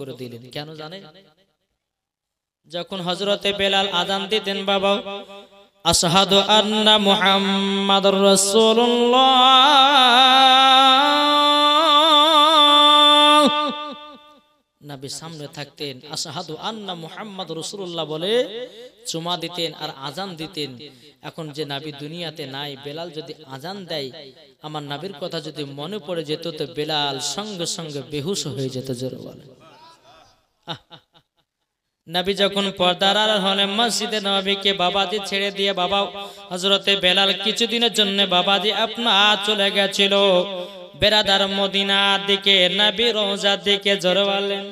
করে দিলেন। কেন জানেন? যখন হযরতে বেলাল আযান দিতেন বাবা, আশহাদু আন্না মুহাম্মাদুর রাসূলুল্লাহ, নবী সামনে থাকতেন, আশহাদু আন্না মুহাম্মাদুর রাসূলুল্লাহ বলে চুমা দিতেন আর আযান দিতেন। এখন যে নবী দুনিয়াতে নাই, বেলাল যদি আযান দেয়, আমার নবীর কথা যদি মনে পড়ে যেত তো বেলাল সঙ্গে সঙ্গে বেহুশ হয়ে যেত। জোরে বলে। নবী যখন পর্দার আড়াল হলেন মসজিদে নববীকে বাবাজি ছেড়ে দিয়ে বাবা হযরতে বেলাল কিছুদিনের জন্য বাবাজি আপনার চলে গেছিল বেরাদার মদিনার দিকে, নবী রওজার দিকে। জোরে বলেন।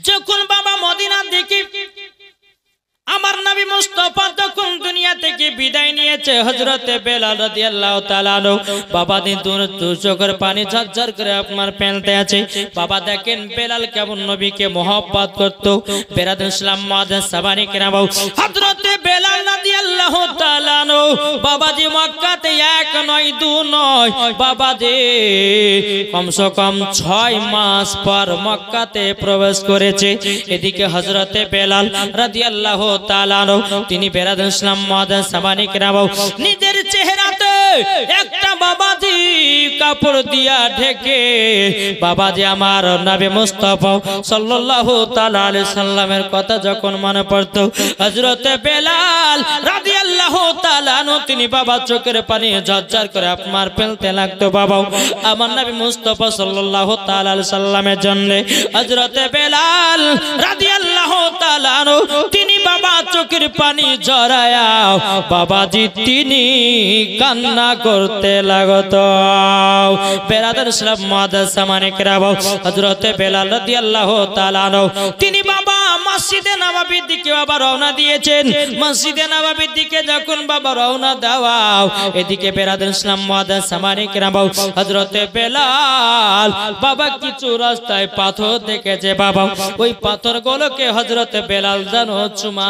যখন বাবা মদিনার দিকে আমার নবী মুস্তাফা যখন দুনিয়া থেকে বিদায় নিয়েছে, হযরতে বেলাল রাদিয়াল্লাহু তাআলা বাবা দিন দু চোখের পানি ঝরঝর করে আপনার ফেলতে আছে। বাবা দেখেন বেলাল কেমন নবীকে মহব্বত করত। বেরাদুল ইসলাম মুআজ্জিজ সাবানি কেরাম, হযরতে বেলাল রাদিয়াল্লাহু তাআলা বাবাজি মক্কাতে এক নয় দু নয় বাবাজি কমসে কম 6 মাস পর মক্কাতে প্রবেশ করেছে। এদিকে হযরতে বেলাল রাদিয়াল্লাহু তাআলা তিনি বেরাদুল ইসলাম মুআজ্জিজ সাবানি কেরাম নিজের চেহারাতে একটা বাবাজি কাপড় দিয়া ঢেকে বাবাজি আমার নবী মুস্তাফা সাল্লাল্লাহু তাআলা আলাইহি সাল্লামের কথা যখন মনে পড়তো, হযরতে বেলাল রাদিয়াল্লাহু তাআলা তিনি বাবা চোখের পানি ঝরঝর করে আপনার ফেলতে লাগতো। বাবা আমার নবী মুস্তাফা সাল্লাল্লাহু তাআলা আলাইহি সাল্লামের জন্য হযরতে বেলাল রাদিয়াল্লাহু তাআলা তিনি বাবা চোখের পানি ঝরায়া বাবাজি তিনি কান্না করতে লাগতো। বেরাদার ইসলাম মুআজ্জিজ সামানে কেরাম, হযরতে বেলাল রাদিয়াল্লাহু তাআলা তিনি বাবা মসজিদে নববীর দিকে বাবা রওনা দিয়েছেন। মসজিদে নববীর দিকে যখন বাবা রওনা দেওয়া, এদিকে বেরাদার ইসলাম মুআজ্জিজ সামানে কেরাম, হযরতে বেলাল বাবা কিছু রাস্তায় পাথর দেখেছে। বাবা ওই পাথরগুলোকে হযরতে বেলাল জানো চুমা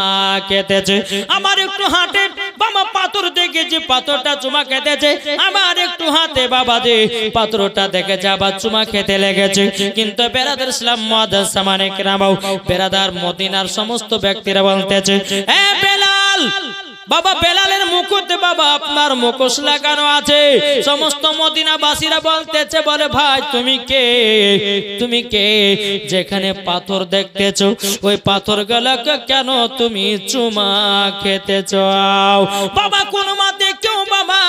খেতেছে। আমার একটু হাতে বাবা পাথর দেখেছে, পাথরটা চুমা খেতেছে। আমার একটু হাতে বাবা যে পাথরটা দেখেছে আবার চুমা খেতে লেগেছে। কিন্তু বেরাদার ইসলাম মুআজ্জিজ সামানে কেরাম, বেরাদার মদিনার সমস্ত ব্যক্তিরা বলতেছে, এ বেলাল বাবা, বেলালের মুকুটে বাবা আপনার মুখোশ লাগানো আছে। সমস্ত মদিনাবাসীরা বলতেছে, বলে ভাই তুমি কে, তুমি কে? যেখানে পাথর দেখতেছো ওই পাথরগুলোকে কেন তুমি চুমা খেতে চাও? বাবা কোন মতে কেউ বাবা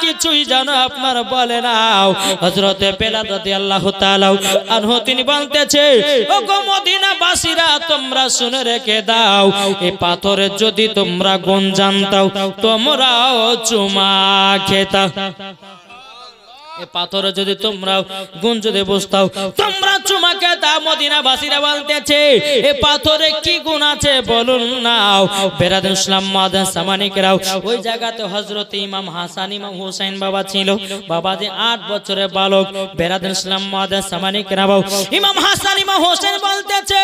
কিছুই জানো আপনার বলে নাও। হযরতে বেলাল রাদিয়াল্লাহু তাআলা আনহু তিনি বলতেছে, ও গো মদিনাবাসীরা তোমরা শুনে রেখে দাও, এই পাথরের যদি তোমরা গুণ জানতাও তোমরাও চুমা খেতা। এ পাথরে যদি তোমরা গুণ যদি বুঝতাও তোমরা চুমা খেতা। মদিনাবাসীরা বলতেছে, এ পাথরে কি গুণ আছে বলুন নাও। বেরাদুল ইসলাম মুআজ্জিজ সামানি কেরাম, ওই জায়গাতে হযরত ইমাম হাসান ইমাম হুসাইন বাবা ছিল। বাবা যে 8 বছরের বালক। বেরাদুল ইসলাম মুআজ্জিজ সামানি কেরাম, ইমাম হাসান ইমাম হুসাইন বলতেছে,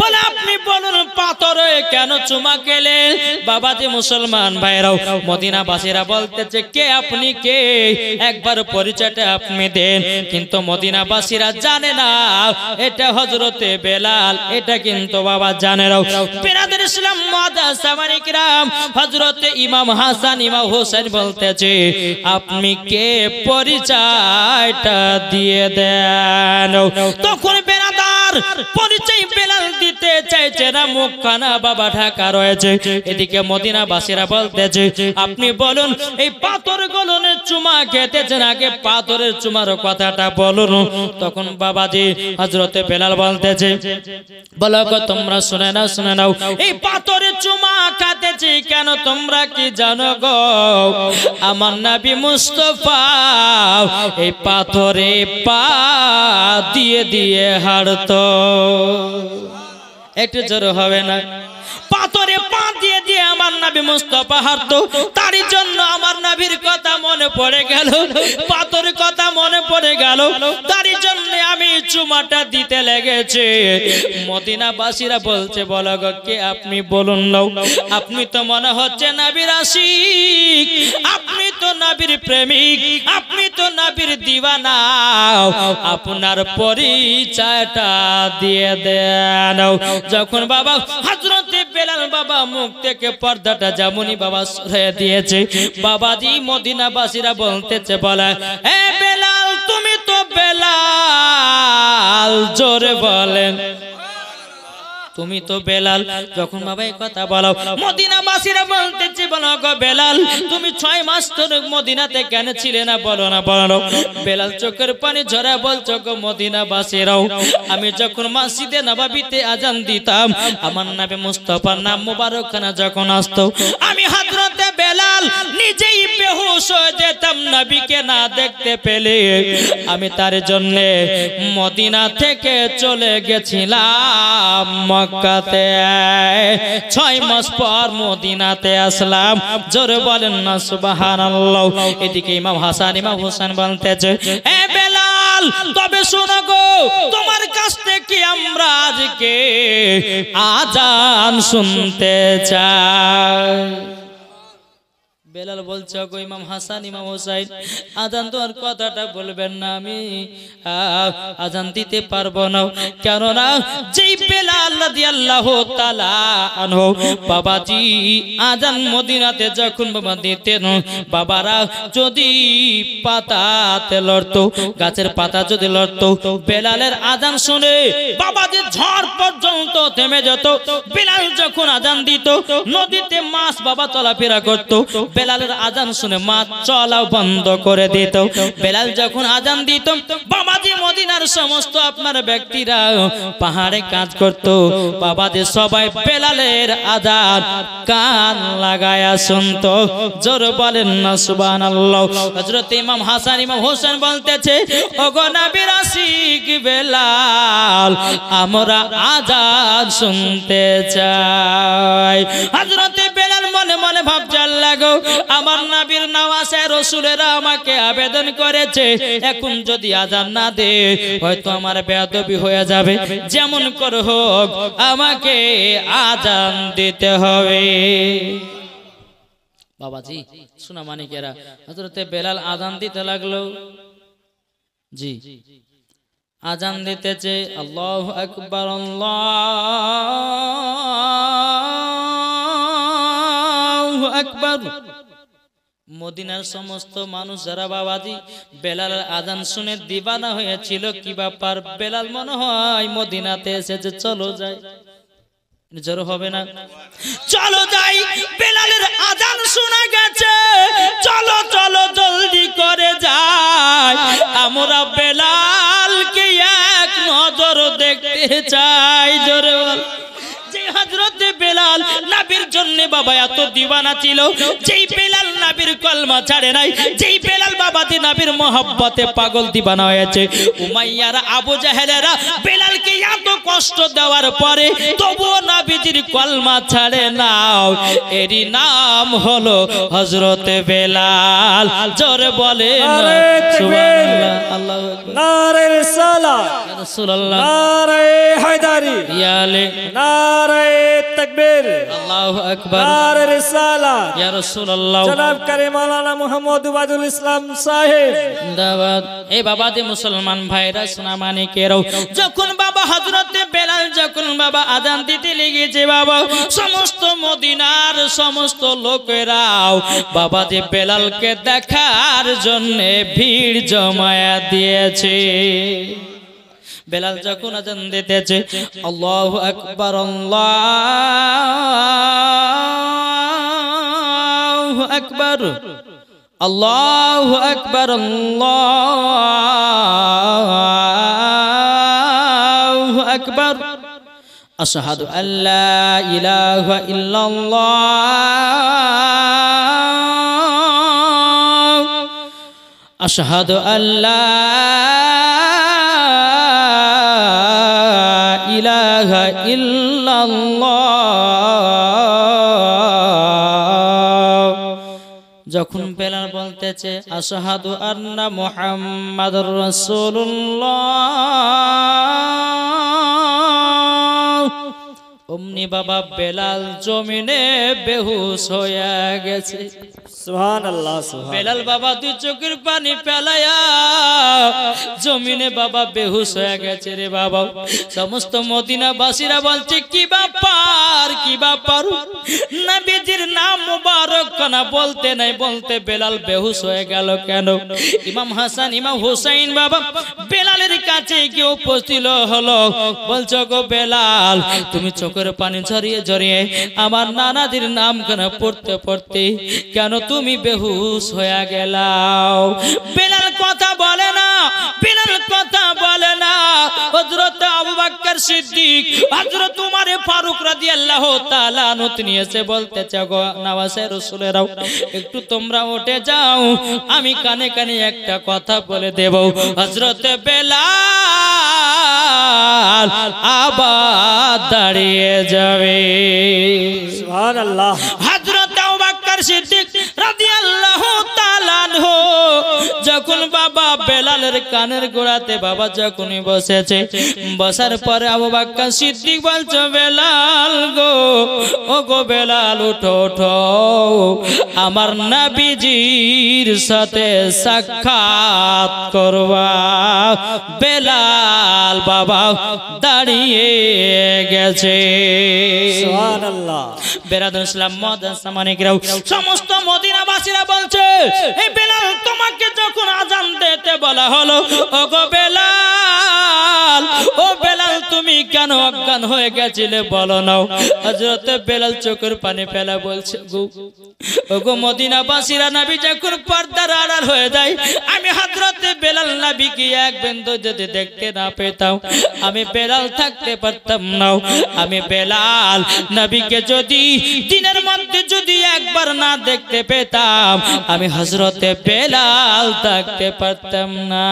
বলে আপনি বলুন পাথরে কেন চুমা খেলেন? বাবা যে মুসলমান ভাইরাও মদিনাবাসীরা বলতেছে, কে আপনি কে, একবার পরিচয় আপনি দেন। কিন্তু মদিনাবাসীরা জানে না এটা হযরতে বেলাল, এটা কিন্তু বাবা জানে না। বেরাদার ইসলাম মুআজ্জিজ সামানি কেরাম, হযরতে ইমাম হাসান ইমাম হোসেন বলতেছে, আপনি কে পরিচয়টা দিয়ে দেন। তখন বেরাদার পরিচয় বেলাল দিতে চাইছে না, মুখখানা বাবা ঢাকা রয়েছে। এদিকে মদিনাবাসীরা বলতেছে, আপনি বলুন এই পাথরগুলো চুমা খেতেছেন, আগে পাথরের চুমার কথাটা বলুন। তখন বাবাজি হযরতে বেলাল বলতেছে, বলো গো তোমরা শুনে নাও, শুনে নাও, এই পাথরের চুমা খাতেছি কেন তোমরা কি জানো গো? আমার নবী মুস্তাফা এই পাথরে পা দিয়ে দিয়ে হাঁটতো। একটু জোর হবে না? পাথরে পা দিয়ে দিয়ে আমার নবী মুস্তাফা হাঁটতো। তার জন্য আমার নবীর কথা মনে পড়ে গেল, পাথরের কথা মনে পড়ে গেল। তার জন্য আমি চুমাটা দিতে লেগেছে। মদিনাবাসীরা বলছে, বলো গো কে আপনি, বলুন নাও। আপনি তো মনে হচ্ছে নবীর আশিক, আপনি তো নবীর প্রেমিক, আপনি তো নবীর দিওয়ানা, আপনার পরিচয়টা দিয়ে দেন। যখন বাবা হযরতে বেলাল বাবা মুখ থেকে পর্দাটা যেমনই বাবা সরিয়ে দিয়েছে, বাবাজি মদিনাবাসীরা বলতেছে, বলে এ বেলাল, তুমি তো বেলাল, জোরে বলেন তুমি তো বেলাল। যখন বাবা এই কথা বলো, মদিনাবাসীরা বলতেছে, বলো গো বেলাল, তুমি 6 মাস ধরে মদিনাতে কেন ছিলে না, বলো না, বলো। বেলাল চোখের পানি ঝরা বলছো, গো মদিনাবাসীরাও, আমি যখন মসজিদে নববীতে আজান দিতাম, আমার নবী মুস্তাফার নাম মুবারকখানা যখন আসতো, আমি হযরতে বেলাল নিজেই বেহুশ হয়ে যেতাম নবীকে না দেখতে পেলে। আমি তার জন্য মদিনা থেকে চলে গেছিলাম মক্কাতে। 6 মাস পর মদিনাতে আসলাম, জোরে বলেন না সুবহানাল্লাহ। এদিকে ইমাম হাসান ইমাম হোসেন বলতেছে, এ বেলাল, তবে শোনো গো, তোমার কাছ থেকে আমরা আজকে আজান শুনতে চাই। বেলাল বলছে, গো ইমাম হাসান ইমাম হোসেন, আজান তো আর কথাটা বলবেন না, আমি আজান দিতে পারবো না। কেননা যেই বেলাল রাদিয়াল্লাহু তাআলা আনহু বাবাজি আজান মদিনাতে যখন বাবা দিতেন, বাবারা যদি পাতাতে লড়তো, গাছের পাতা যদি লড়তো, বেলালের আজান শুনে বাবাজি ঝড় পর্যন্ত থেমে যেত। বেলাল যখন আজান দিত, নদীতে মাছ বাবা চলাফেরা করতো, বেলালের আজান শুনে মাছ চলা বন্ধ করে দিত। বেলাল যখন আজান দিত, বাবাজি মদিনার সমস্ত আপনার ব্যক্তিরা পাহাড়ে কাজ করত, বাবাজি সবাই বেলালের আজান কান লাগায়া শুনতো, জোর বলেন না সুবহানাল্লাহ। হযরত ইমাম হাসান ইমাম হোসেন বলতেছে, ওগো নবীর আশিক বেলাল, আমরা আজান শুনতে চাই। হযরত বেলাল মনে মনে ভাবছে, আল্লাহ গো, আমার নবীর নওয়াসে রাসূলেরা আমাকে আবেদন করেছে, এখন যদি আজান না দে হয়তো আমার বেয়াদবি হয়ে যাবে, যেমন করে হোক আমাকে আজান দিতে হবে। বাবাজি শোনা মানিকেরা, হযরতে বেলাল আজান দিতে লাগলো। জি, আজান দিতেছে, আল্লাহু আকবার, আল্লাহু আকবার। মদিনার সমস্ত মানুষ যারা বাবাজি বেলালের আজান শুনে দিবানা হয়েছিল, কি ব্যাপার, বেলাল মনে হয় মদিনাতে এসেছে, চলো যাই। জোর হবে না, চলো যাই, বেলালের আজান শোনা গেছে, চলো চলো জলদি করে যাই, আমরা বেলালকে এক নজর দেখতে চাই। জোরে বল। হযরতে বেলাল নবীর জন্য বাবা এত দিওয়ানা ছিল, যেই বেলাল নবীর কলমা ছাড়ে নাই, যেই বেলাল বাবাতে নবীর মহব্বতে পাগল দিওয়ানা হয়েছে, উমাইয়ারা আবু জাহেলেরা বেলালকে এত কষ্ট দেওয়ার পরে তবুও নবীজির কলমা ছাড়ে নাও, এরই নাম হলো হযরতে বেলাল। জোরে বলে সুবহানাল্লাহ, আল্লাহু আকবার, নারে রিসালাত, ইয়া রাসূলুল্লাহ, নারে হায়দারি, ইয়া আলী, নারে তাকবীর, আল্লাহু আকবার, নারে রিসালাত, ইয়া রাসূলুল্লাহ, জনাব কারীম মাওলানা মুহাম্মদ ওবায়দুল ইসলাম সাহেব জিন্দাবাদ। এই বাবাজি মুসলমান ভাইরা সোনা মানিকেরাও, যখন বাবা হযরতে বেলাল যখন বাবা আজান দিতে লেগেছে, বাবা সমস্ত মদিনার সমস্ত লোকেরাও বাবাজি বেলালকে দেখার জন্য ভিড় জমায়া দিয়েছে। বেলাল যখন আজান দিতেছে, আল্লাহু আকবার, আল্লাহু আকবার, আল্লাহু আকবার, আল্লাহু আকবার, আশহাদু আল্লা ইলাহা ইল্লাল্লাহ, আশহাদু আল্লা ইলাহা ইল্লাল্লাহ। যখন বেলাল বলতেছে আশহাদু আন্না মুহাম্মাদুর রাসূলুল্লাহ, অমনি বাবা বেলাল জমিনে বেহুশ হয়ে গেছে। সুবহানাল্লাহ সুবহান। বেলাল বাবা দুই চোখের পানি ফেলায়া জমিনে বাবা বেহুশ হয়ে গেছে রে বাবা। সমস্ত মদিনাবাসীরা বলছে কি ব্যাপার কি ব্যাপার, নবীজির নাম মুবারক কানা বলতে নাই বলতে বেলাল বেহুশ হয়ে গেল কেন? ইমাম হাসান ইমাম হুসাইন বাবা বেলালের কাছে গিয়ে উপস্থিত হলো। বলছো গো বেলাল, তুমি চোখের পানি ঝরিয়ে ঝরিয়ে আমার নানাজির নাম কানা পড়তে পড়তে কেন তুমি বেহুশ হয়ে গেলাও? বেলাল কথা বলে না, বেলাল কথা বলে না। হযরত আবু বকর সিদ্দিক, হযরত উমর ফারুক রাদিয়াল্লাহু তাআলা আনহু তিনি এসে বলতেছে গো নওয়াজে রাসূলেরাও, একটু তোমরা উঠে যাও, আমি কানে কানে একটা কথা বলে দেব। হযরত বেলাল আবার দাঁড়িয়ে যাবে। সুবহানাল্লাহ। হযরত আবু বকর সিদ্দিক রাদিয়াল্লাহু তাআলা আনহু যখন বাবা বেলালের কানের গোড়াতে বাবা যখনই বসেছে, বসার পরে আবু বকর সিদ্দিক বলছে বেলাল গো, ও গো বেলাল উঠো উঠো, আমার নবীজির সাথে সাক্ষাৎ করবা। বেলাল বাবা দাঁড়িয়ে গেছে। সুবহানাল্লাহ। বেরাদুল ইসলাম মাদ্রাসা মানিকরাও সমস্ত মদিনাবাসীরা বলছে এই বেলাল তোমাকে যখন আযান দিতে বলা হলো, ও গো বেলাল, ও বেলাল তুমি কেন অজ্ঞান হয়ে গেছিলে বলো না? হযরত বেলাল চোখের পানি ফেলা বলছে গো, ও গো মদিনাবাসীরা নবী যখন পর্দার আড়াল হয়ে যায়, আমি হযরত বেলাল নবীকে এক বিন্দু যদি দেখতে না পেতাম আমি বেলাল থাকতে পারতাম না। আমি বেলাল নবীকে যদি দিনের মধ্যে যদি একবার না দেখতে পেতাম আমি হযরতে বেলাল থাকতে পারতাম না।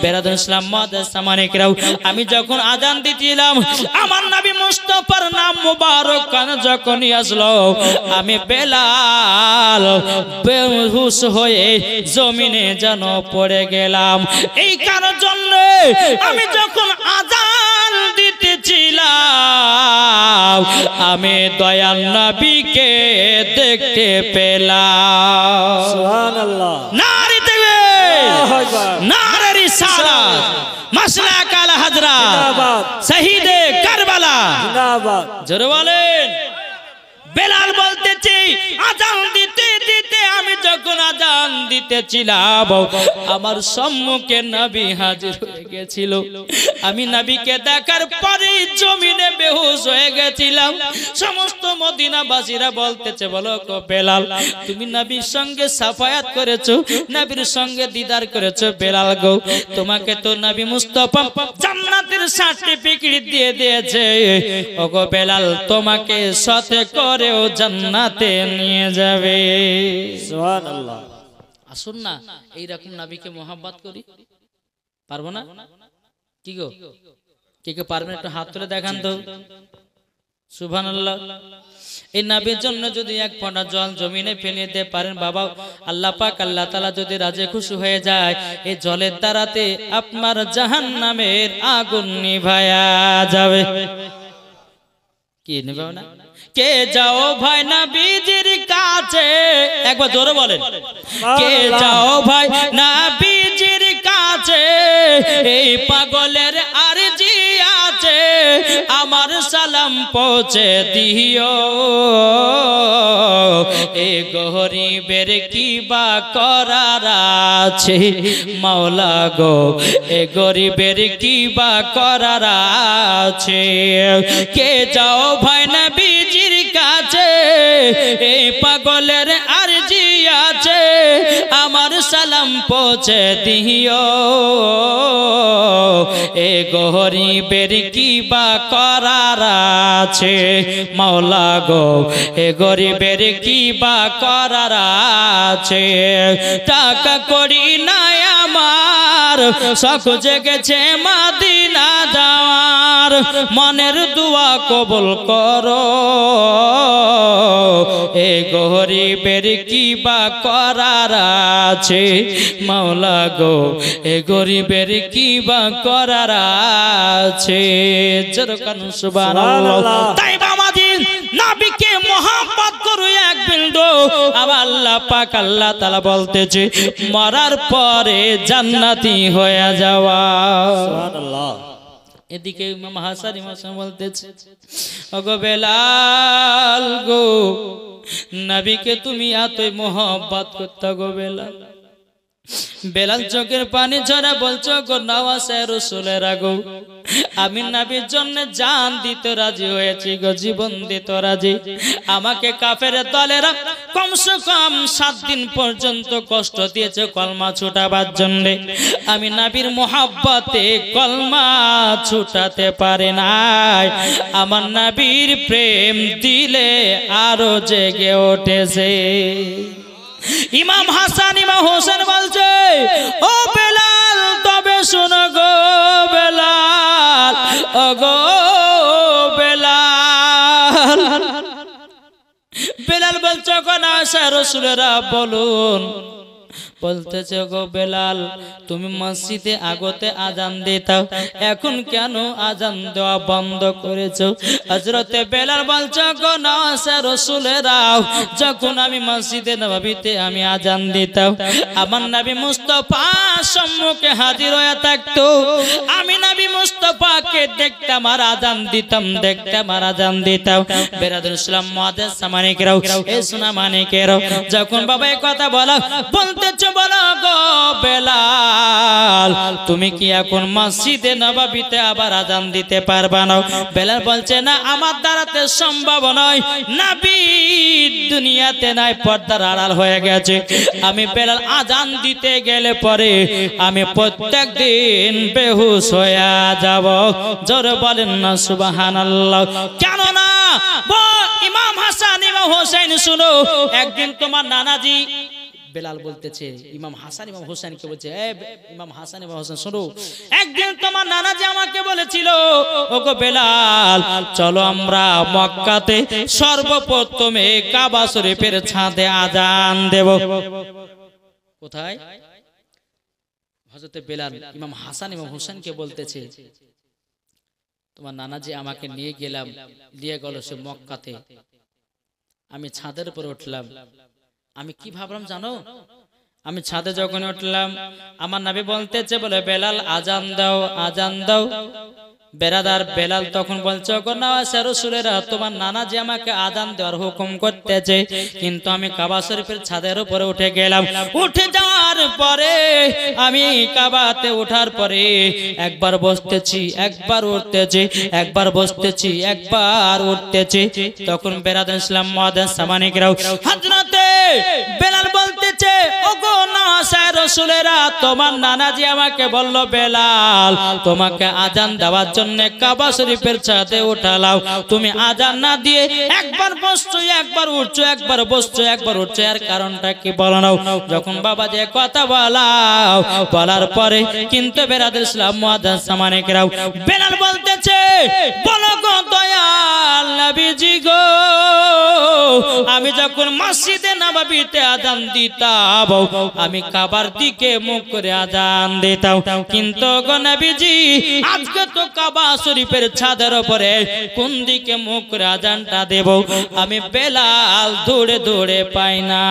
বেরাদুল ইসলাম মাদ্রাসা মানিকরাও আমি যখন আযান দিছিলাম আমার নবী মুস্তাফার নাম মুবারক কানে যখনই আসলো আমি বেলাল বেহুশ হয়ে জমিনে যেন পড়ে গেলাম। এই কারণের জন্য আমি যখন আযান দিতেছিলাম আমি দয়াল নবীকে দেখতে পেলাম। সুবহানাল্লাহ। নারে তাকবীর, আল্লাহু আকবার। নারে রিসালাত, মাসলাক আল হযরত, জিন্দাবাদ। শহীদে কারবালা জিন্দাবাদ। জোরে বলেন। বেলাল বলতেছি আযান দিতে দিতে আমি যখন আযান দিতেছিলাম আমার সম্মুখে নবী হাজির হয়ে গেছিল। আমি নবীকে দেখার পরে জমিনে বেহুশ হয়ে গেছিলাম। সমস্ত মদিনাবাসীরা বলতেছে বলো গো বেলাল, তুমি নবীর সঙ্গে সাফায়াত করেছো, নবীর সঙ্গে দিদার করেছো। বেলাল গো, তোমাকে তো নবী মুস্তাফা জান্নাতের সার্টিফিকেট দিয়ে দিয়েছে। ও গো বেলাল, তোমাকে সাথে করেও জান্নাতে নিয়ে যাবে। সুবহানাল্লাহ। আসুন না এইরকম নবীকে মোহাব্বত করি, পারবো না? কি গো, কে কে পারবেন একটু হাত তুলে দেখান তো। সুবহানাল্লাহ। এই নবীর জন্য যদি এক ফোঁটা জল জমিনে ফেলে দিতে পারেন বাবা, আল্লাহ পাক আল্লাহ তাআলা যদি রাজি খুশি হয়ে যায় এই জলের দ্বারাতে আপনার জাহান্নামের আগুন নিভায়া যাবে। কি নিভাবে না? কে যাও ভাই নবীজির কাছে, একবার জোরে বলেন, কে যাও ভাই নবীজির কাছে, এই পাগলের আরজি আছে, আমার সালাম পৌঁছে দিও। এ গরিবের কি বা করার আছে মাওলা গো, এ গরিবের কি বা করার আছে। কে যাও ভাই নবীজির কাছে, এই পাগলের আরজি আছে, আমার সালাম পৌঁছে দিও। এ গরিবের কি বা করার আছে মাওলা গো, এ গরিবের কি বা করার আছে। টাকা করি নাই আমার, শখ জেগেছে মদিনা যাওয়ার, মনের দোয়া কবুল করো। এ এ গরিবের কি বা করার আছে মাওলা গো এ গরিবের কি বা করার আছে যেরকম সুবহানাল্লাহ তাই বাবাজি নবীকে মহব্বত করো এক বিন্দু আবার আল্লাহ পাক আল্লাহ তাআলা বলতেছে মরার পরে জান্নাতি হয়ে যাওয়া সুবহানাল্লাহ। এদিকে ইমাম হাসান ইমাম হাসান বলতেছে ওগো বেলাল গো নবীকে তুমি এতই মহব্বত করতে গো বেলাল বেলাল চোখের পানি ঝরা বলছো গো নওয়াজে রাসূলের গো আমি নবীর জন্য জান দিতে রাজি হয়েছি গো জীবন দিতে রাজি আমাকে কাফেরের দলেরা কমসে কম 7 দিন পর্যন্ত কষ্ট দিয়েছে কলমা ছুটাবার জন্য আমি নবীর মোহাব্বতে কলমা ছুটাতে পারে নাই আমার নবীর প্রেম দিলে আরো জেগে উঠেছে ইমাম হাসান ইমাম হোসেন বলছে ও বেলাল তবে শোনো গো বেলাল ও গো বেলাল বেলাল বলছো গো না রাসূলেরা বলুন বলতেছে গো বেলাল তুমি মসজিদে আগতে আজান দিতাও এখন কেন আজান দেওয়া বন্ধ করেছো হযরতে বেলাল বলছো গো না রাসূলেরা যখন আমি মসজিদে নববীতে আমি আজান দিতাম আমার নবী মুস্তাফা সম্মুখে হাজির হয়ে থাকতো আমি নবী মুস্তাফাকে দেখতাম আর আজান দিতাম দেখতাম আর আজান দিতাম বেরাদুল ইসলাম মুআদ্দিস সামানিকেরাও এই সোনা মানিকেরাও যখন বাবা এই কথা বলা বলতেছে বলো গো বেলাল তুমি কি এখন মসজিদে নববীতে আবার আজান দিতে পারবা না বেলাল বলছে না আমার দ্বারাতে সম্ভব নয় নবী দুনিয়াতে নাই পর্দার আড়াল হয়ে গেছে আমি বেলাল আজান দিতে গেলে পরে আমি প্রত্যেকদিন বেহুশ হয়ে যাব জোরে বলেন না সুবহানাল্লাহ কেন না ইমাম হাসান ইমাম হোসেন শুনো একদিন তোমার নানাজি বেলাল বলতেছে ইমাম হাসান ইমাম হোসেনকে বলছে ইমাম হাসান ইমাম হোসেন শুনো একদিন তোমার নানাজি আমাকে বলেছিল ওগো বেলাল চলো আমরা মক্কাতে সর্বপ্রথমে কাবা শরীফের ছাদে আজান দেব কোথায় হযরত বেলাল ইমাম হাসান ইমাম হোসেনকে বলতেছে তোমার নানাজি আমাকে নিয়ে গেল সে মক্কাতে আমি ছাদের উপরে উঠলাম আমি কি ভাবলাম জানো আমি ছাদে যখন উঠলাম আমার নবী বলতেছে বলে বেলাল আজান দাও বেরাদার বেলাল তখন বলছে গো নওয়াজে রাসূলেরা তোমার নানাজি আমাকে আজান দেওয়ার হুকুম করতেছে কিন্তু আমি কাবা শরীফের ছাদের উপরে উঠে গেলাম উঠে যাওয়ার পরে আমি কাবাতে ওঠার পরে একবার বসতেছি একবার উঠতেছি একবার বসতেছি একবার উঠতেছি তখন বেরাদার ইসলাম মুআদ্দিস সামানিকরাও হযরতে বেলাল বলতেছে ওগো নওয়াজে রাসূলেরা তোমার নানাজি আমাকে বলল বেলাল তোমাকে আজান দেওয়ার জন্য কাবা শরীফের ছাদে উঠালাও তুমি আজান না দিয়ে একবার বসছো একবার উঠছো একবার বসছো একবার উঠছো এর কারণটা কি বলো নাও যখন বাবা যে কথা বলার পরে কিন্তু বেরাদুল ইসলাম মুআদ্দিস সামানিকরাও বেলাল বলতেছে বলো গো দয়াল নবীজি গো আমি যখন মসজিদে নববীতে আজান দিতাম আমি কাবার দিকে মুখ করে আজান দিতাম কিন্তু গো নবীজি আজকে তো কাবা শরীফের ছাদের উপরে কোন দিকে মুখ করে আজানটা দেব আমি বেলাল দৌড়ে দৌড়ে পাই না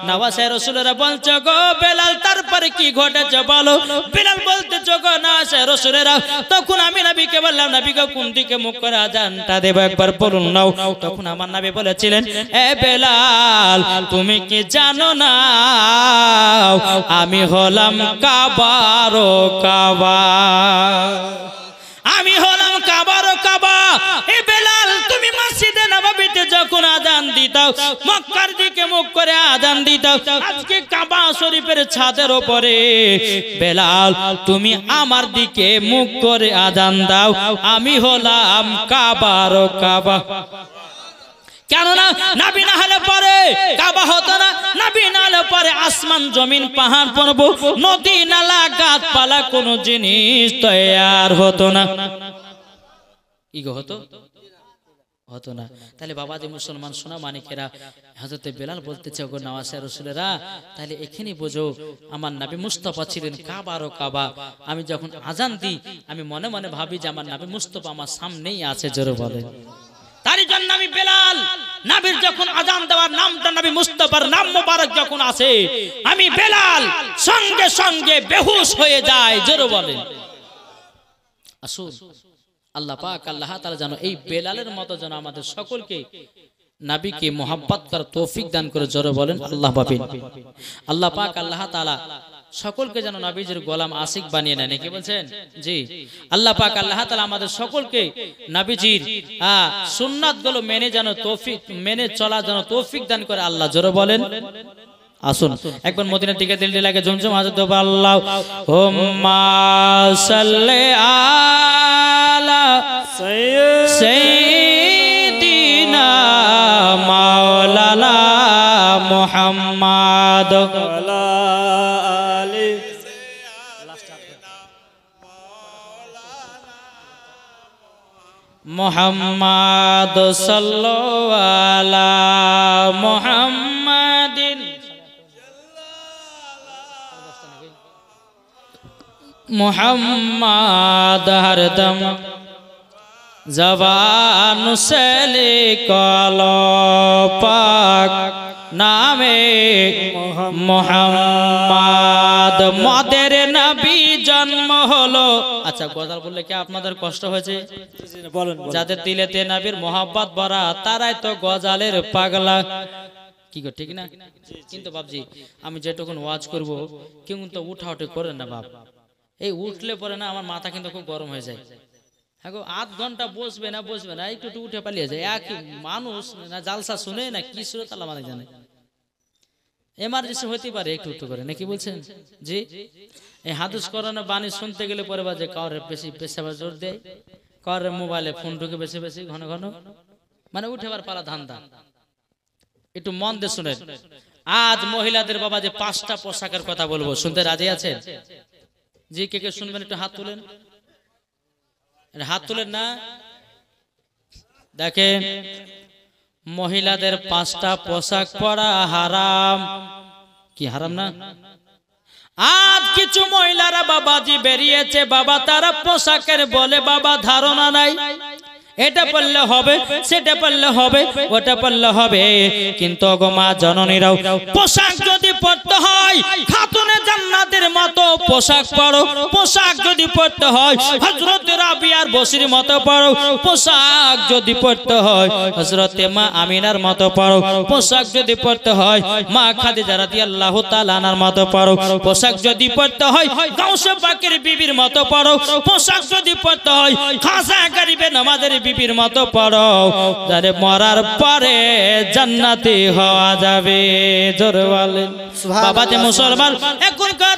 নওয়াজে রাসূলেরা বলছো গো বেলাল তারপরে কি ঘটেছে বলো বেলাল বলতেছো গো নওয়াজে রাসূলেরা তখন আমি নবীকে বললাম নবী গো কোন দিকে মুখ করে আজানটা দেব একবার বলুন নাও তখন আমার নবী বলেছিলেন এ বেলাল তুমি কি জানো না আমি হলাম কাবারও কাবা আমি হলাম কাবারও কাবা এ বেলাল তুমি মসজিদে নববীতে যখন আজান দিতাও মক্কার দিকে মুখ করে আজান দিতাও আজকে কাবা শরীফের ছাদের উপরে বেলাল তুমি আমার দিকে মুখ করে আজান দাও আমি হলাম কাবারও কাবা কেননা নবী না হলে পরে কাবা হতো না নবী না হলে পরে আসমান জমিন পাহাড় পর্বত নদী নালা গাছপালা কোনো জিনিস তৈয়ার হতো না কি গো হতো না। তাহলে বাবাজি মুসলমান সোনা মানিকেরা, হযরতে বেলাল বলতেছে ওগো নওয়াসে রাসূলেরা, তাহলে এখানেই বোঝো আমার নবী মুস্তাফা ছিলেন কাবা আর কাবা। আমি যখন আজান দিই আমি মনে মনে ভাবি যে আমার নবী মুস্তাফা আমার সামনেই আছে। জোরে বলেন। তারই জন্য আমি বেলাল, নবীর যখন আজান দেওয়ার নামটা নবী মুস্তাফার নাম মোবারক যখন আসে, আমি বেলাল সঙ্গে সঙ্গে বেহুশ হয়ে যায়। জোরে বলেন। আসুন আল্লাহ পাক আল্লাহ তাআলা যেন এই বেলালের মতো যেন আমাদের সকলকে নবীকে মোহাব্বত করার তৌফিক দান করে। জোরে বলেন আল্লাহ পাপিন। আল্লাহ পাক আল্লাহ তাআলা সকলকে যেন নবীজির গোলাম আশিক বানিয়ে নেন। কি বলছেন? জি, আল্লাহ পাক আল্লাহ তাআলা আমাদের সকলকে নবীজির সুন্নাতগুলো মেনে যেন তৌফিক, মেনে চলা যেন তৌফিক দান করে আল্লাহ। জোরে বলেন। আসুন একবার মদিনার দিকে দিল লাগে জমজম হাজত আল্লাহুম্মা সাল্লি আলা সাইয়্যিদিনা মাওলানা মুহাম্মদ ওয়ালা আলি মুহাম্মদ সাল্লাল্লাহু আলা মুহাম্মাদিন मुहम्मद हरदम जबान से लिखलो पाक नामे मुहम्मद। मदेर नबी जन्म हलो। अच्छा गजल बोलले কি আপনাদের কষ্ট হয়েছে? বলেন। যাদের দিলেতে নবীর মোহাব্বত ভরা তারাই তো গজালের পাগলা। কি গো ঠিক না? কিন্তু বাপজি আমি যেটুকুন ওয়াজ করব কেউ তো উঠাউঠি করেন না বাপ। এই উঠলে পরে না আমার মাথা কিন্তু খুব গরম হয়ে যায়। হ্যাঁ গো, আধ ঘন্টা বসবে না একটু উঠে পালিয়ে যায়। একই মানুষ না জালসা শুনে না কি শুনে তাহলে মানে জানে। এমার্জেন্সি হতে পারে একটু একটু করে নাকি বলছেন? জি, এই হাদিস কোরআনের বাণী শুনতে গেলে পরে বাজে কাউরে বেশি পেশাবা জোর দেয়, কাউরে মোবাইলে ফোন ঢুকে বেশি বেশি ঘন ঘন, মানে উঠেবার পালা ধান্দা। একটু মন দিয়ে শুনেন। আজ মহিলাদের বাবা যে 5টা পোশাকের কথা বলবো, শুনতে রাজি আছেন? জি, কে কে শুনবেন একটু হাত তুলেন। হাত তুলেন না। দেখেন মহিলাদের 5টা পোশাক পরা হারাম। কি হারাম না? আজ কিছু মহিলারা বাবাজি বেরিয়েছে বাবা, তারা পোশাকের বলে বাবা ধারণা নাই। এটা পড়লে হবে, সেটা পড়লে হবে, ওটা পড়লে হবে। কিন্তু গো মা জননীরাও, পোশাক যদি পড়তে হয় খাতুনে জান্নাতের মতো পোশাক পরো। পোশাক যদি পড়তে হয় হযরত রাবিয়ার বসির মতো পরো। পোশাক যদি পড়তে হয় হযরতে মা আমিনার মতো পরো। পোশাক যদি পড়তে হয় মা খাদিজা রাদিয়াল্লাহু তাআলা আনহার মতো পরো। পোশাক যদি পড়তে হয় গাউসে পাকের বিবির মতো পরো। পোশাক যদি পড়তে হয় খাজা গরিবে নামাজের বিবির মতো পড়ো, যারে মরার পরে জান্নাতি হওয়া যাবে। জোরে বলেন। বাবা যে মুসলমান এখনকার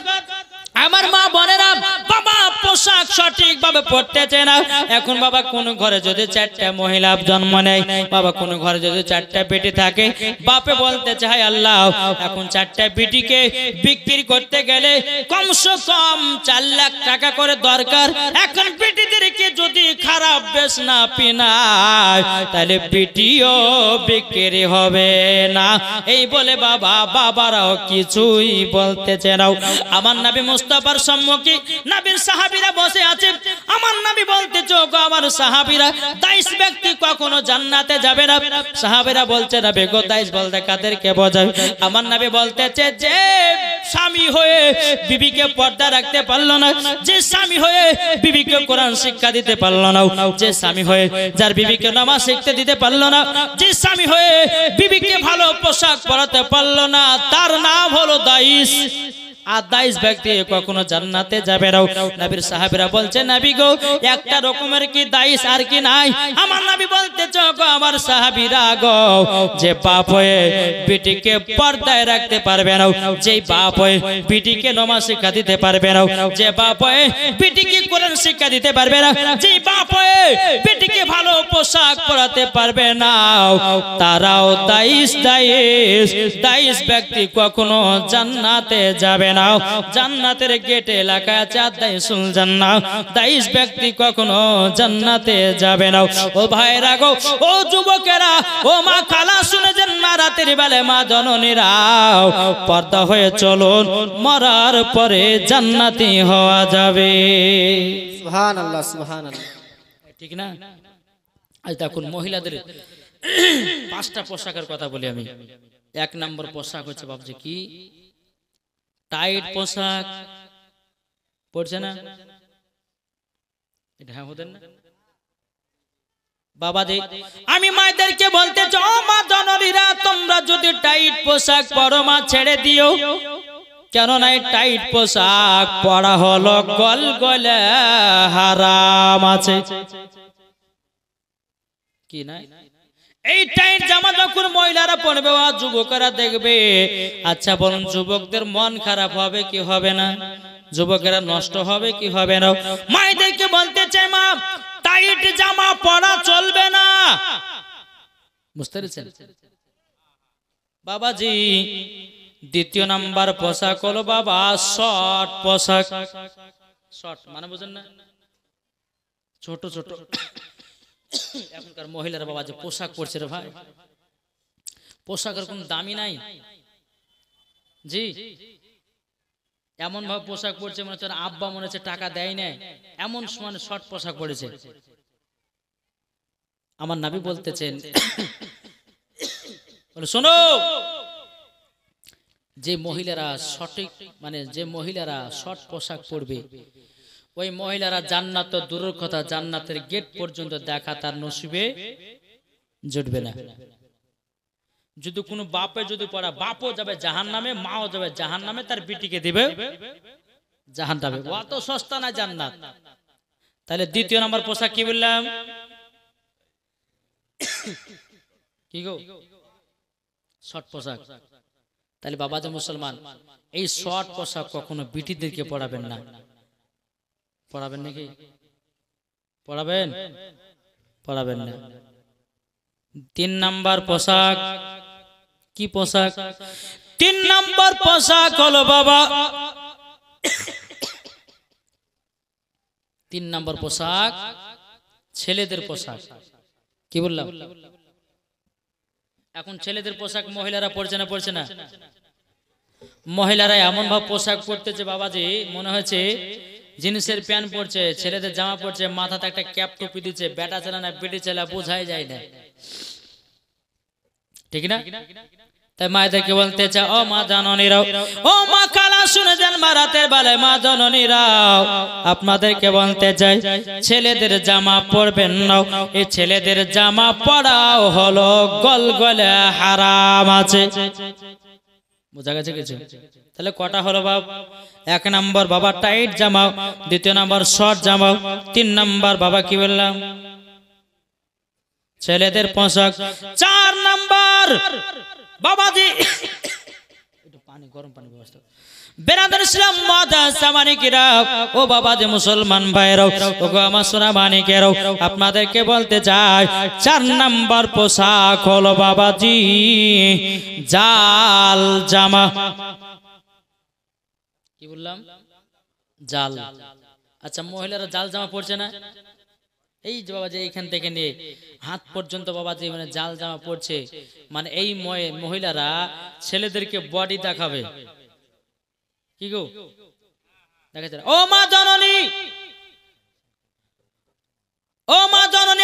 আমার মা বোনেরা বাবা পোশাক সঠিক ভাবে পড়তেছে না। এখন বাবা কোন ঘরে যদি 4টা মহিলা জন্ম নেয়, বাবা কোন ঘরে যদি 4টা বেটি থাকে, বাপে বলতে চায় আল্লাহ এখন 4টা বেটিকে বিক্রি করতে গেলে কমসে কম 4 লাখ টাকা করে দরকার। এখন বেটিদেরকে যদি খারাপ বেশ না পিনায় তাহলে বেটিও বিক্রি হবে না। এই বলে বাবারাও কিছুই বলতেছে না। আমার নবী মুস্তাফার সম্মুখে নবীর সাহাবীরা বসে আছে। আমার নবী বলতেছে গো আমার সাহাবীরা, দাইশ ব্যক্তি কখনো জান্নাতে যাবে না। সাহাবীরা বলছে না বেগো দাইশ বলতে কাদেরকে বোঝায়? আমার নবী বলতেছে যে স্বামী হয়ে বিবিকে পর্দা রাখতে পারলো না, যে স্বামী হয়ে বিবিকে কোরআন শিক্ষা দিতে পারলো না, যে স্বামী হয়ে যার বিবিকে নামাজ শিখতে দিতে পারলো না, যে স্বামী হয়ে বিবিকে ভালো পোশাক পরাতে পারলো না, তার নাম হলো দাইশ। আর দাইশ ব্যক্তি কখনো জান্নাতে যাবে না। নবীর সাহাবীরা বলছে নবী গো একটা রকমের কি দাইশ আর কি নাই? আমার নবী বলতেছে গো আমার সাহাবীরা গো, যে বাপ হয়ে বেটিকে পর্দায় রাখতে পারবে না, যেই বাপ হয়ে বেটিকে নামাজ শিক্ষা দিতে পারবে না, যে বাপ হয়ে বেটিকে কোরআন শিক্ষা দিতে পারবে না, যেই বাপ হয়ে বেটিকে ভালো পোশাক পরাতে পারবে না, তারাও দাইশ। দাইশ ব্যক্তি কখনো জান্নাতে যাবে না, জান্নাতের গেটে লেখা আছে আদাইসুল জান্নাহ, 23 ব্যক্তি কখনো জান্নাতে যাবে না। ও ভাইরা গো, ও যুবকেরা, ও মা খালা শুনেছেন, মা রাতের বেলা মা জননীরা পর্দা হয়ে চলুন, মরার পরে জান্নাতি হওয়া যাবে। সুবহানাল্লাহ, সুবহানাল্লাহ। ঠিক না? আজ দেখুন মহিলাদের 5টা পোশাকের কথা বলি আমি। 1 নম্বর পোশাক হচ্ছে বাবজি কি, টাইট পোশাক পড়ছে না, এটা হ্যাঁ হতেন না বাবাজি। আমি মায়েদেরকে বলতে চাও, মা জননীরা, তোমরা যদি টাইট পোশাক পরো মা ছেড়ে দিও, কেননা এই টাইট পোশাক পরা হলো গলগলে হারাম আছে কি না? এই টাইট জামা যখন মহিলারা পরবে আর যুবকেরা দেখবে, আচ্ছা বলুন যুবকদের মন খারাপ হবে কি হবে না? যুবকেরা নষ্ট হবে কি হবে না? মায়েদেরকে বলতে চাই, মা টাইট জামা পরা চলবে না, বুঝতে পেরেছেন বাবাজি? দ্বিতীয় নাম্বার পোশাক হলো বাবা শর্ট পোশাক। শর্ট মানে বুঝেন না, ছোট ছোট। এখনকার মহিলারা বাবা যে পোশাক পরছে রে ভাই, পোশাকের কোন দামি নাই জি। এমন ভাবে পোশাক পরছে মনে হচ্ছে আব্বা মনে হচ্ছে টাকা দেয় না, এমন মানে শর্ট পোশাক পরেছে। আমার নবী বলতেছেন, বলে শোনো, যে মহিলারা সঠিক মানে যে মহিলারা শর্ট পোশাক পরবে, ওই মহিলারা জান্নাত তো দূরের কথা, জান্নাতের গেট পর্যন্ত দেখা তার নসিবে জুটবে না। যদি কোনো বাপে যদি পড়া, বাপও যাবে জাহান্নামে, মাও যাবে জাহান্নামে, তার বিটিকে দিবে জাহান্নামে। অত সস্তা না জান্নাত। তাহলে দ্বিতীয় নম্বর পোশাক কি বললাম? কি গো? শর্ট পোশাক। তাহলে বাবা যে মুসলমান, এই শর্ট পোশাক কখনো বিটিদেরকে পড়াবেন না। পড়াবেন নাকি? পড়াবেন? পড়াবেন না। 3 নাম্বার পোশাক কি পোশাক? 3 নাম্বার পোশাক হলো বাবা, 3 নাম্বার পোশাক ছেলেদের পোশাক। কি বললাম? এখন ছেলেদের পোশাক মহিলারা পরছে না, পরছে না? মহিলারা এমন ভাবে পোশাক পরতেছে বাবাজি, মনে হচ্ছে জিন্সের প্যান্ট পরছে, ছেলেদের জামা পরছে, মাথাতে একটা ক্যাপ টুপি দিচ্ছে, বেটা ছেলে না বেটি ছেলে বোঝাই যায় না, ঠিক না? তাই মায়েদেরকে বলতে চাই, ও মা জননীরাও, ও মা খালা শুনে যান, মা রাতের বেলায় মা জননীরাও, আপনাদেরকে বলতে চাই, ছেলেদের জামা পরবেন না। এই ছেলেদের জামা পরাও হলো গলগলে হারাম আছে। বোঝা গেছে কিছু? তাহলে কটা হলো বাবা? 1 নাম্বার বাবা টাইট জামা, 2 নাম্বার শর্ট জামা, 3 নাম্বার বাবা কি বললাম ছেলেদের পোশাক, 4 নাম্বার বাবাজি একটু পানি, গরম পানি ব্যবস্থা। বেরাদার ইসলাম মাদ্রাসা মানিকেরা, ও বাবাজি মুসলমান ভাইরাও, ও গো আমার সোনা মানিকেরাও, আপনাদেরকে বলতে চাই 4 নাম্বার পোশাক হলো বাবাজি জাল জামা। কি বললাম? জাল। আচ্ছা মহিলারা জাল জামা পরছে না? এই যে বাবাজি এইখান থেকে নিয়ে হাত পর্যন্ত বাবাজি মানে জাল জামা পরছে, মানে এই মহিলারা ছেলেদেরকে বডি দেখাবে। কি গো দেখাচ্ছে? ও মা জননী, ও মা জননী।